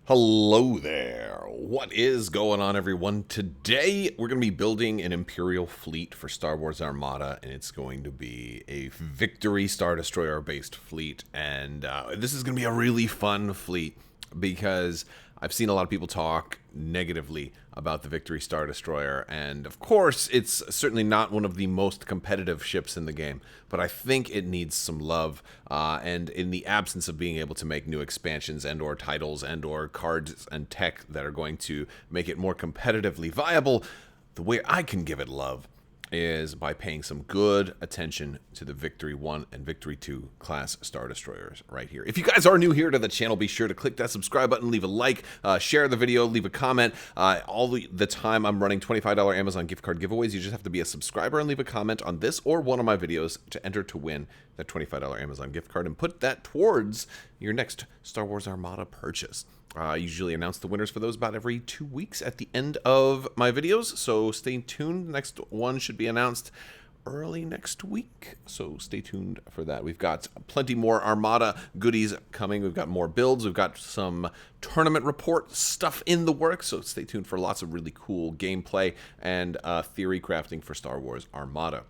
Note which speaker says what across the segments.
Speaker 1: Hello there. What is going on, everyone? Today, we're going to be building an Imperial fleet for Star Wars Armada, and it's going to be a Victory Star Destroyer-based fleet. And this is going to be a really fun fleet because I've seen a lot of people talk negatively about the Victory Star Destroyer, and of course, it's certainly not one of the most competitive ships in the game, but I think it needs some love, and in the absence of being able to make new expansions and or titles and or cards and tech that are going to make it more competitively viable, the way I can give it love is by paying some good attention to the Victory 1 and Victory 2 class Star Destroyers right here. If you guys are new here to the channel, be sure to click that subscribe button, leave a like, share the video, leave a comment. All the time I'm running $25 Amazon gift card giveaways. You just have to be a subscriber and leave a comment on this or one of my videos to enter to win that $25 Amazon gift card and put that towards your next Star Wars Armada purchase. I usually announce the winners for those about every 2 weeks at the end of my videos, so stay tuned. Next one should be announced early next week, so stay tuned for that. We've got plenty more Armada goodies coming. We've got more builds. We've got some tournament report stuff in the works, so stay tuned for lots of really cool gameplay and theory crafting for Star Wars Armada.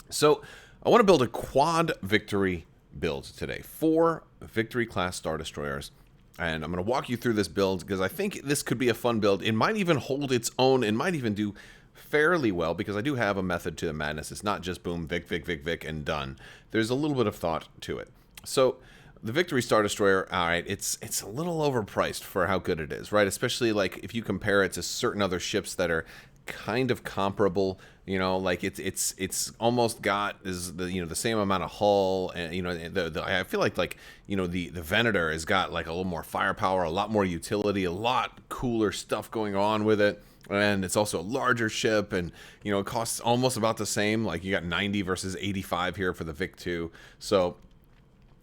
Speaker 1: So I want to build a quad Victory build today. 4 Victory class Star Destroyers. And I'm going to walk you through this build because I think this could be a fun build. It might even hold its own. It might even do fairly well because I do have a method to the madness. It's not just boom, Vic, Vic, Vic, Vic, and done. There's a little bit of thought to it. So the Victory Star Destroyer, all right, it's a little overpriced for how good it is, right? Especially like if you compare it to certain other ships that are kind of comparable, you know, like it's almost got the same amount of hull, and I feel like the Venator has got like a little more firepower, a lot more utility, a lot cooler stuff going on with it, and it's also a larger ship, and it costs almost about the same. Like you got 90 versus 85 here for the Vic 2, so.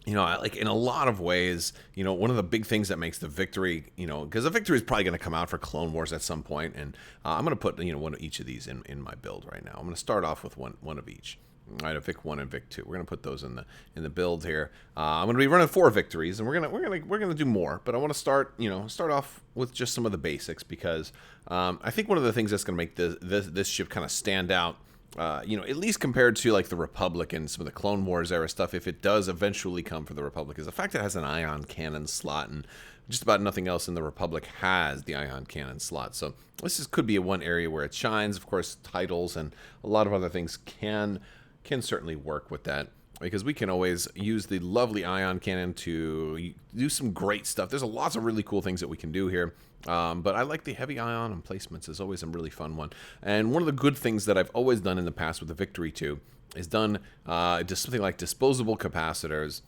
Speaker 1: Like in a lot of ways, one of the big things that makes the Victory, because the Victory is probably going to come out for Clone Wars at some point, and I'm going to put, one of each of these in my build right now. I'm going to start off with one of each. All right, a Vic 1 and Vic 2. We're going to put those in the build here. I'm going to be running 4 Victories, and we're going to do more, but I want to start off with just some of the basics because I think one of the things that's going to make this ship kind of stand out, at least compared to like the Republic and some of the Clone Wars era stuff, if it does eventually come for the Republic, is the fact that it has an ion cannon slot, and just about nothing else in the Republic has the ion cannon slot. So this could be one area where it shines. Of course, titles and a lot of other things can certainly work with that, because we can always use the lovely ion cannon to do some great stuff. There's lots of really cool things that we can do here. But I like the heavy ion emplacements. It's always a really fun one. And one of the good things that I've always done in the past with the Victory 2 is done just something like disposable capacitors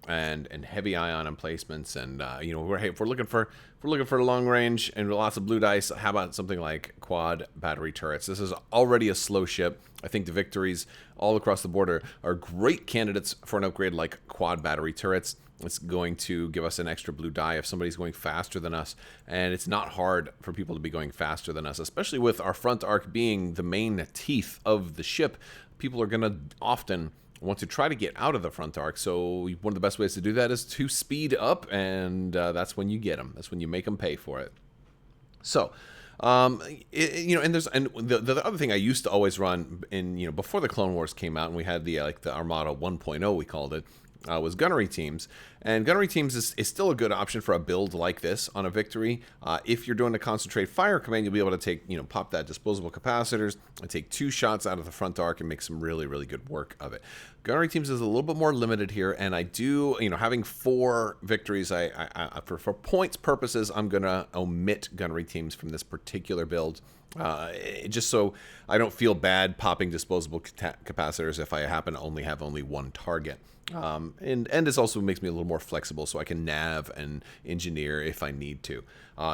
Speaker 1: and heavy ion emplacements. And if we're looking for long range and lots of blue dice, how about something like quad battery turrets? This is already a slow ship. I think the Victories all across the border are great candidates for an upgrade like quad battery turrets. It's going to give us an extra blue die if somebody's going faster than us, and it's not hard for people to be going faster than us, especially with our front arc being the main teeth of the ship. People are going to often want to try to get out of the front arc, so one of the best ways to do that is to speed up, and that's when you get them. That's when you make them pay for it. So, and the other thing I used to always run in, before the Clone Wars came out, and we had the Armada 1.0, we called it, was gunnery teams. And gunnery teams is still a good option for a build like this on a Victory. If you're doing a concentrate fire command, you'll be able to take, pop that disposable capacitors and take 2 shots out of the front arc and make some really, really good work of it. Gunnery teams is a little bit more limited here, and I do, having 4 Victories, for points purposes, I'm going to omit gunnery teams from this particular build. Just so I don't feel bad popping disposable capacitors if I happen to only have one target. And this also makes me a little more flexible, so I can nav and engineer if I need to.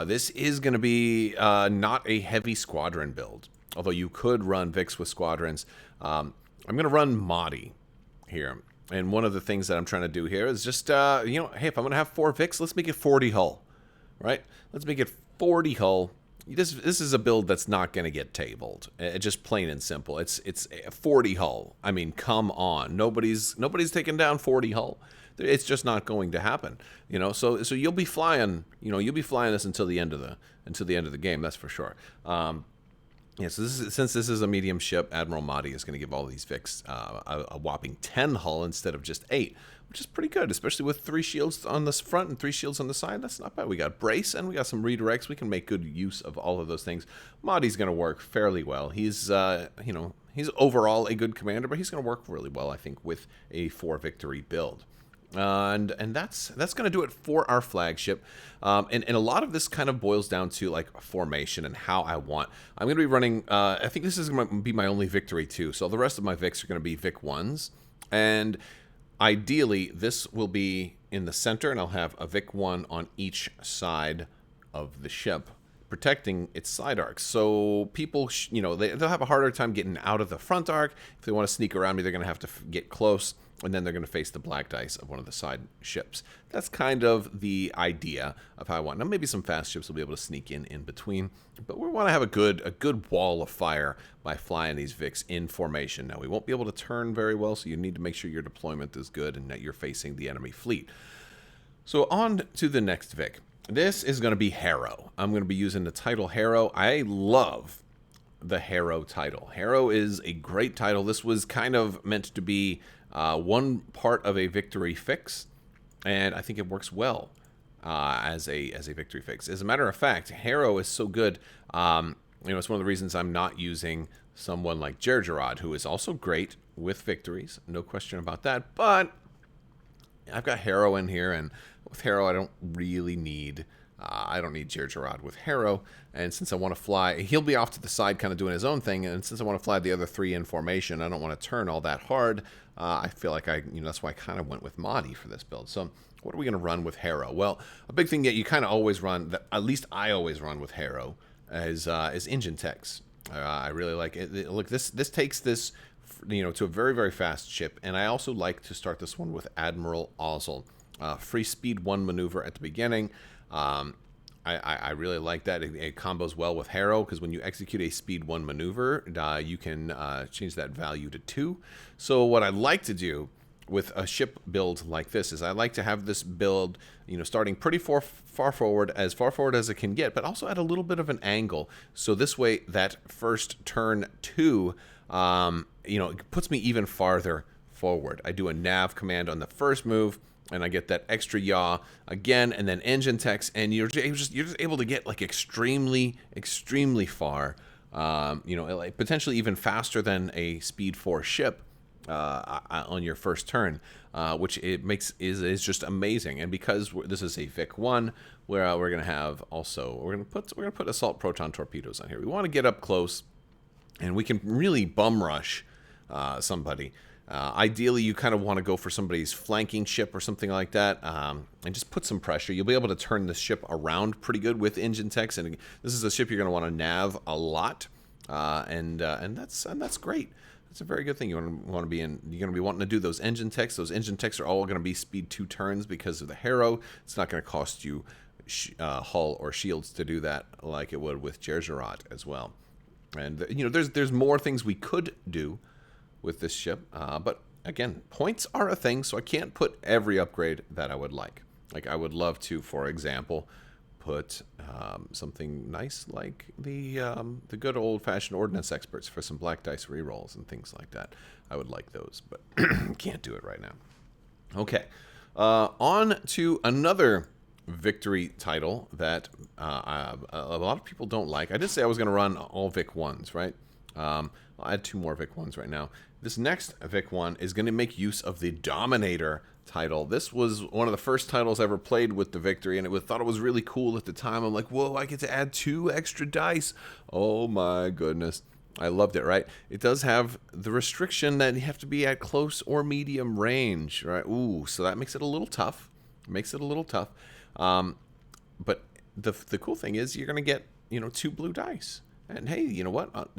Speaker 1: This is going to be not a heavy squadron build, although you could run Vics with squadrons. I'm going to run Mahdi here, and one of the things that I'm trying to do here is just, hey, if I'm going to have 4 Vics, let's make it 40 hull, right? Let's make it 40 hull. This is a build that's not going to get tabled. Just plain and simple. It's a 40 hull. I mean, come on. Nobody's taking down 40 hull. It's just not going to happen. So you'll be flying. You'll be flying this until the end of the game. That's for sure. Yeah, so since this is a medium ship, Admiral Mahdi is going to give all these Vics a whopping 10 hull instead of just 8, which is pretty good, especially with 3 shields on the front and 3 shields on the side. That's not bad. We got brace and we got some redirects. We can make good use of all of those things. Mahdi's going to work fairly well. He's he's overall a good commander, but he's going to work really well, I think, with a 4 victory build. And that's going to do it for our flagship. And a lot of this kind of boils down to like formation and how I want. I'm going to be running, I think this is going to be my only victory too. So the rest of my Vics are going to be Vic 1s. And ideally, this will be in the center, and I'll have a Vic 1 on each side of the ship, protecting its side arcs. So people, they'll have a harder time getting out of the front arc. If they want to sneak around me, they're going to have to get close, and then they're going to face the black dice of one of the side ships. That's kind of the idea of how I want. Now, maybe some fast ships will be able to sneak in between, but we want to have a good wall of fire by flying these Vics in formation. Now, we won't be able to turn very well, so you need to make sure your deployment is good and that you're facing the enemy fleet. So on to the next Vic. This is going to be Harrow. I'm going to be using the title Harrow. I love the Harrow title. Harrow is a great title. This was kind of meant to be one part of a victory fix, and I think it works well as a victory fix. As a matter of fact, Harrow is so good. It's one of the reasons I'm not using someone like Gergerod, who is also great with victories, no question about that. But I've got Harrow in here, and with Harrow, I don't really need. I don't need Gergerod with Harrow, and since I want to fly, he'll be off to the side kind of doing his own thing, and since I want to fly the other 3 in formation, I don't want to turn all that hard. I feel like that's why I kind of went with Mahdi for this build. So what are we going to run with Harrow? Well, a big thing that you kind of always run, that at least I always run with Harrow, is engine techs. I really like it. Look, this takes this to a very, very fast ship, and I also like to start this one with Admiral Ozzel. Free speed 1 maneuver at the beginning. I really like that. It combos well with Harrow, because when you execute a speed 1 maneuver, you can change that value to 2. So what I like to do with a ship build like this is I like to have this build, starting pretty far forward as it can get, but also at a little bit of an angle. So this way, that first turn 2, it puts me even farther forward. I do a nav command on the first move, and I get that extra yaw again, and then engine techs, and you're just able to get like extremely far, like potentially even faster than a speed 4 ship on your first turn, which is just amazing. And because this is a Vic 1, where we're gonna put assault proton torpedoes on here. We want to get up close, and we can really bum rush somebody. Ideally, you kind of want to go for somebody's flanking ship or something like that, and just put some pressure. You'll be able to turn the ship around pretty good with engine techs, and this is a ship you're going to want to nav a lot, and that's great. That's a very good thing. You want to be in. You're going to be wanting to do those engine techs. Those engine techs are all going to be speed 2 turns because of the Harrow. It's not going to cost you hull or shields to do that like it would with Gergerod as well. And there's more things we could do with this ship, but again, points are a thing, so I can't put every upgrade that I would like. Like, I would love to, for example, put something nice like the good old-fashioned ordnance experts for some black dice rerolls and things like that. I would like those, but can't do it right now. Okay, on to another victory title that a lot of people don't like. I did say I was going to run all Vic 1s, right? I'll add 2 more Vic 1s right now. This next Vic 1 is going to make use of the Dominator title. This was one of the first titles I ever played with the victory, and thought it was really cool at the time. I'm like, whoa, I get to add 2 extra dice. Oh my goodness. I loved it, right? It does have the restriction that you have to be at close or medium range, right? Ooh, so that makes it a little tough. But the cool thing is you're going to get, 2 blue dice. And hey, you know what?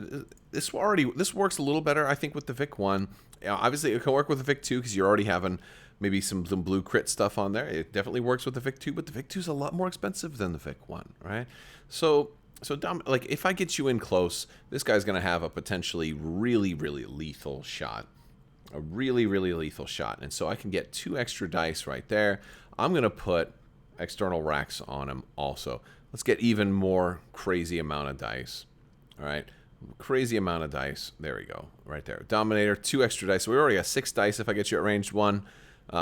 Speaker 1: This works a little better, I think, with the Vic 1. Obviously, it can work with the Vic 2 because you're already having maybe some blue crit stuff on there. It definitely works with the Vic 2, but the Vic 2 is a lot more expensive than the Vic 1, right? So like, if I get you in close, this guy's going to have a potentially really, really lethal shot. A really, really lethal shot. And so I can get 2 extra dice right there. I'm going to put external racks on him also. Let's get even more crazy amount of dice. All right. Crazy amount of dice. There we go. Right there. Dominator, 2 extra dice. So we already got 6 dice if I get you at ranged 1.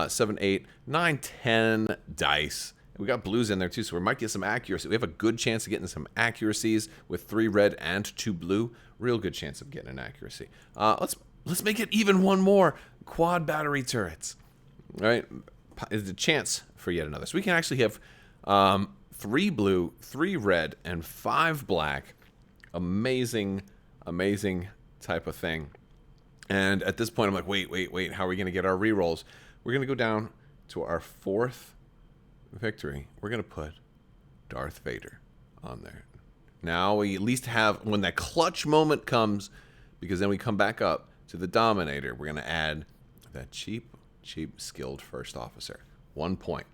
Speaker 1: 7, 8, 9, 10 dice. We got blues in there too, so we might get some accuracy. We have a good chance of getting some accuracies with 3 red and 2 blue. Real good chance of getting an accuracy. Let's make it even one more. Quad battery turrets. All right. Is a chance for yet another. So we can actually have 3 blue, 3 red, and 5 black. Amazing, amazing type of thing. And at this point, I'm like, wait. How are we going to get our rerolls? We're going to go down to our 4th victory. We're going to put Darth Vader on there. Now we at least have, when that clutch moment comes, because then we come back up to the Dominator, we're going to add that cheap skilled first officer. 1 point.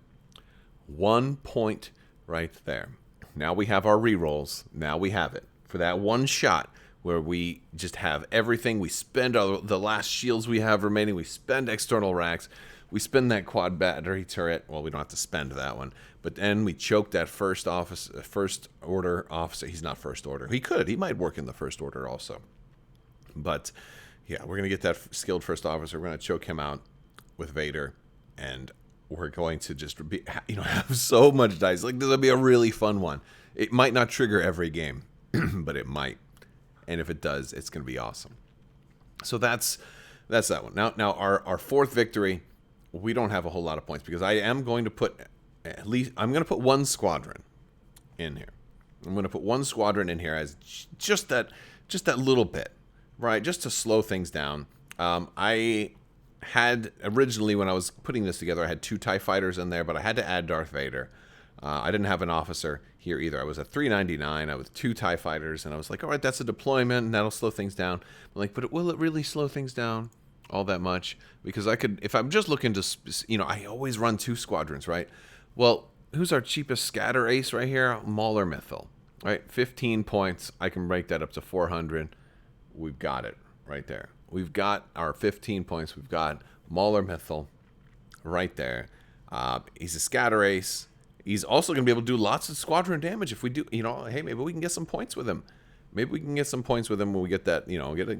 Speaker 1: 1 point right there. Now we have our rerolls. Now we have it. For that one shot where we just have everything. We spend the last shields we have remaining. We spend external racks. We spend that quad battery turret. Well, we don't have to spend that one. But then we choke that first order officer. He's not first order. He could. He might work in the first order also. But yeah, we're going to get that skilled first officer. We're going to choke him out with Vader. And we're going to just be, have so much dice. Like, this will be a really fun one. It might not trigger every game, but it might. And if it does, it's going to be awesome. So that's that one. Now our 4th victory, we don't have a whole lot of points because I am going to put I'm going to put 1 squadron in here. I'm going to put 1 squadron in here as just that little bit, right? Just to slow things down. I had originally, when I was putting this together, I had 2 TIE fighters in there, but I had to add Darth Vader. I didn't have an officer here either. I was at 399. I was 2 TIE fighters, and I was like, all right, that's a deployment, and that'll slow things down. I'm like, but will it really slow things down all that much? Because I could, if I'm just looking to, I always run 2 squadrons, right? Well, who's our cheapest scatter ace right here? Mauler Mythil, right? 15 points. I can break that up to 400. We've got it right there. We've got our 15 points. We've got Mauler Mythil right there. He's a scatter ace. He's also going to be able to do lots of squadron damage if we do, hey, maybe we can get some points with him. Maybe we can get some points with him when we get that,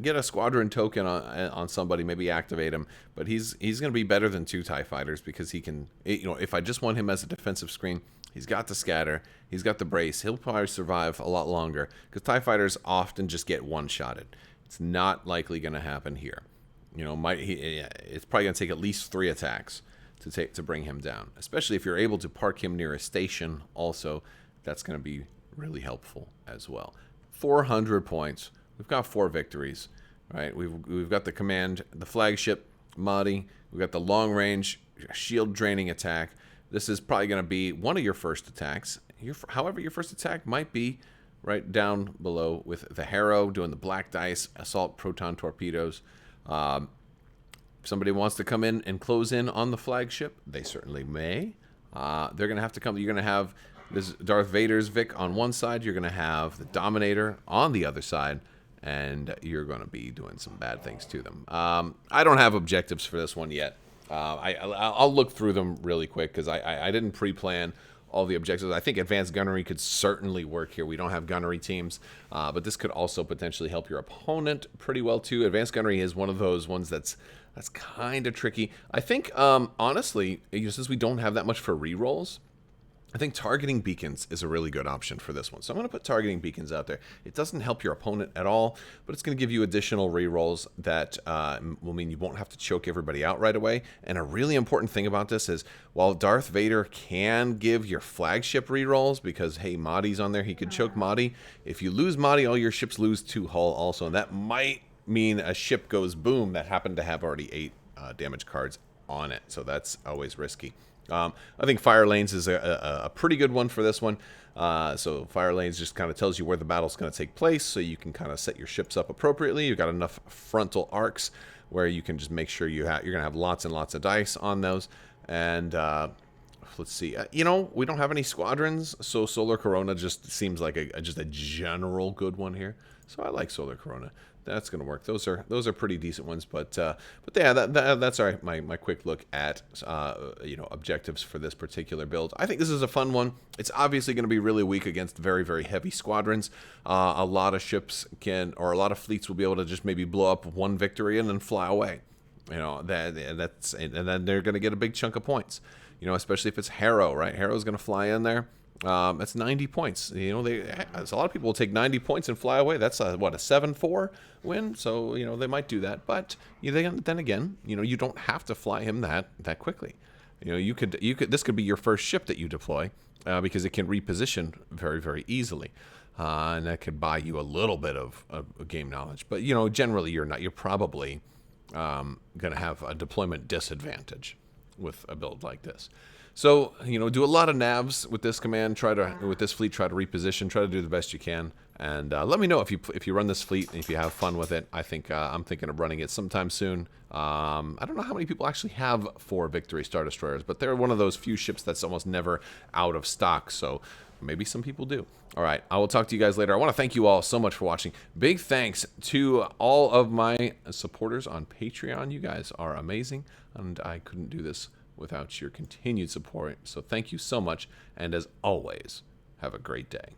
Speaker 1: get a squadron token on somebody, maybe activate him. But he's going to be better than 2 TIE fighters because he can, if I just want him as a defensive screen, he's got the scatter, he's got the brace, he'll probably survive a lot longer because TIE fighters often just get one-shotted. It's not likely going to happen here. It's probably going to take at least 3 attacks to bring him down, especially if you're able to park him near a station. Also, that's going to be really helpful as well. 400 points. We've got 4 victories, right? We've got the command, the flagship, Mahdi. We've got the long range shield draining attack. This is probably going to be one of your first attacks. However, your first attack might be right down below with the Harrow doing the black dice, assault proton torpedoes. If somebody wants to come in and close in on the flagship, they certainly may. They're going to have to come. You're going to have this Darth Vader's Vic on one side. You're going to have the Dominator on the other side. And you're going to be doing some bad things to them. I don't have objectives for this one yet. I'll look through them really quick because I didn't pre-plan all the objectives. I think advanced gunnery could certainly work here. We don't have gunnery teams, but this could also potentially help your opponent pretty well too. Advanced gunnery is one of those ones that's kind of tricky. I think, honestly, since we don't have that much for rerolls, I think targeting beacons is a really good option for this one. So I'm going to put targeting beacons out there. It doesn't help your opponent at all, but it's going to give you additional rerolls that will mean you won't have to choke everybody out right away. And a really important thing about this is while Darth Vader can give your flagship rerolls because, hey, Mahdi's on there, he could choke Mahdi. If you lose Mahdi, all your ships lose 2 hull also. And that might mean a ship goes boom that happened to have already 8 damage cards on it. So that's always risky. I think Fire Lanes is a pretty good one for this one. So Fire Lanes just kind of tells you where the battle's going to take place, so you can kind of set your ships up appropriately. You've got enough frontal arcs where you can just make sure you're going to have lots and lots of dice on those. And let's see. You know, we don't have any squadrons, so Solar Corona just seems like just a general good one here. So I like Solar Corona. That's going to work. Those are pretty decent ones, but yeah, that's all right. My quick look at you know, objectives for this particular build. I think this is a fun one. It's obviously going to be really weak against very, very heavy squadrons. A lot of ships can, or a lot of fleets will be able to just maybe blow up one victory and then fly away. You know, and then they're going to get a big chunk of points. You know, especially if it's Harrow, right? Harrow's going to fly in there. That's 90 points. You know, a lot of people will take 90 points and fly away. That's what, a 7-4 win. So you know, they might do that. But then again, you know, you don't have to fly him that quickly. You know, you could this could be your first ship that you deploy because it can reposition very, very easily. And that could buy you a little bit of game knowledge. But you know, generally you're probably going to have a deployment disadvantage with a build like this. So, you know, do a lot of navs with this command. With this fleet, try to reposition. Try to do the best you can. And let me know if you run this fleet and if you have fun with it. I think I'm thinking of running it sometime soon. I don't know how many people actually have 4 Victory Star Destroyers, but they're one of those few ships that's almost never out of stock. So maybe some people do. All right, I will talk to you guys later. I want to thank you all so much for watching. Big thanks to all of my supporters on Patreon. You guys are amazing, and I couldn't do this without your continued support. So thank you so much, and as always, have a great day.